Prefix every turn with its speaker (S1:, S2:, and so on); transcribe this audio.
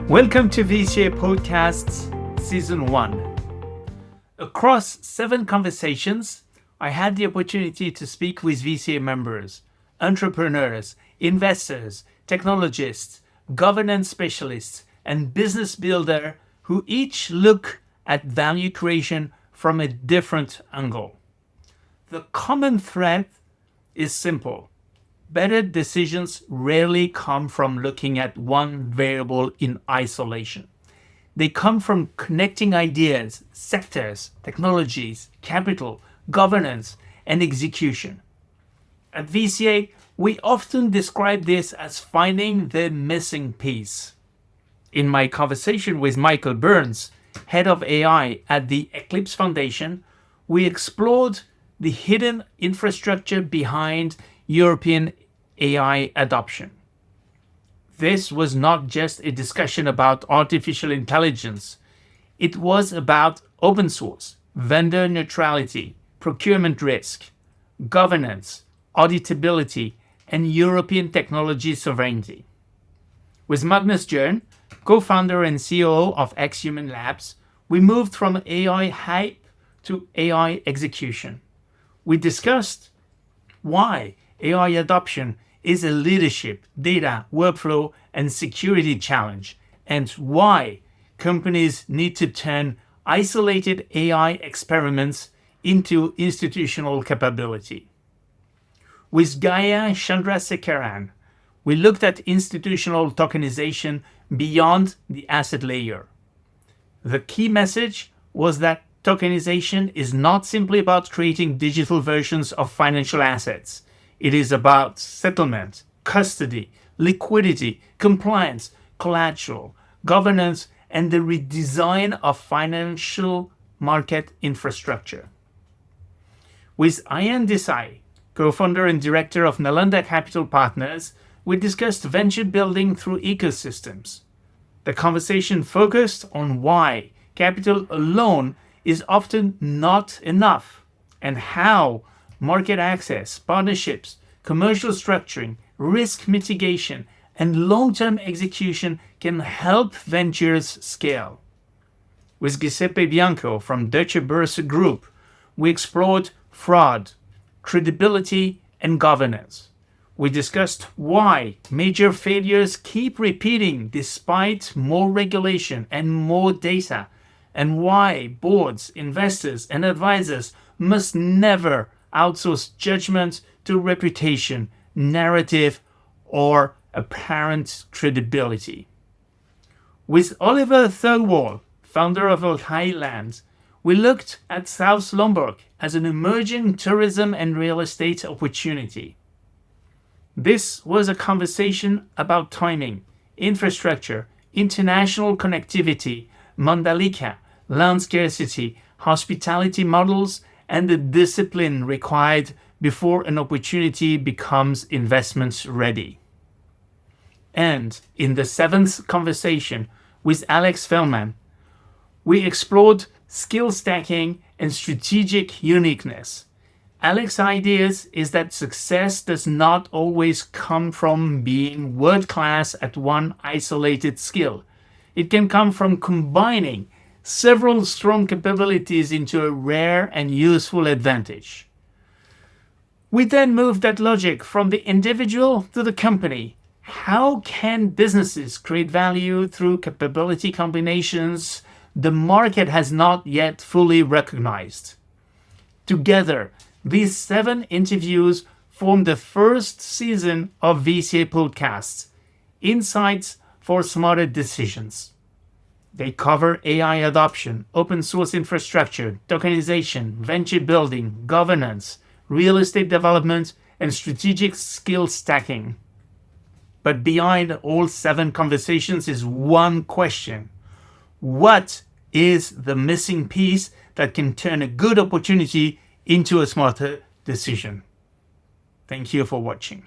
S1: Welcome to VCA Podcasts Season 1. Across 7 conversations, I had the opportunity to speak with VCA members, entrepreneurs, investors, technologists, governance specialists, and business builders who each look at value creation from a different angle. The common thread is simple. Better decisions rarely come from looking at one variable in isolation. They come from connecting ideas, sectors, technologies, capital, governance, and execution. At VCA, we often describe this as finding the missing piece. In my conversation with Michael Berns, head of AI at the Eclipse Foundation, we explored the hidden infrastructure behind European AI adoption. This was not just a discussion about artificial intelligence. It was about open source, vendor neutrality, procurement risk, governance, auditability, and European technology sovereignty. With Magnus Jern, co-founder and COO of X-Human Labs, we moved from AI hype to AI execution. We discussed why AI adoption is a leadership, data, workflow, and security challenge, and why companies need to turn isolated AI experiments into institutional capability. With Gaya Chandrasekaran, we looked at institutional tokenization beyond the asset layer. The key message was that tokenization is not simply about creating digital versions of financial assets. It is about settlement, custody, liquidity, compliance, collateral, governance, and the redesign of financial market infrastructure. With Ayan Desai, co-founder and director of Nalanda Capital Partners, we discussed venture building through ecosystems. The conversation focused on why capital alone is often not enough and how market access, partnerships, commercial structuring, risk mitigation, and long-term execution can help ventures scale. With Giuseppe Bianco from Deutsche Börse Group, we explored fraud, credibility, and governance. We discussed why major failures keep repeating despite more regulation and more data, and why boards, investors, and advisors must never outsource judgment to reputation, narrative, or apparent credibility. With Oliver Thirlwall, founder of Highlands, we looked at South Lombok as an emerging tourism and real estate opportunity. This was a conversation about timing, infrastructure, international connectivity, Mandalika, land scarcity, hospitality models, and the discipline required before an opportunity becomes investment ready. And in the 7th conversation with Alex Feldman, we explored skill stacking and strategic uniqueness. Alex's ideas is that success does not always come from being world-class at one isolated skill. It can come from combining several strong capabilities into a rare and useful advantage. We then moved that logic from the individual to the company. How can businesses create value through capability combinations the market has not yet fully recognized? Together, these 7 interviews form the first season of VCA Podcasts, Insights for Smarter Decisions. They cover AI adoption, open source infrastructure, tokenization, venture building, governance, real estate development, and strategic skill stacking. But behind all 7 conversations is one question. What is the missing piece that can turn a good opportunity into a smarter decision? Thank you for watching.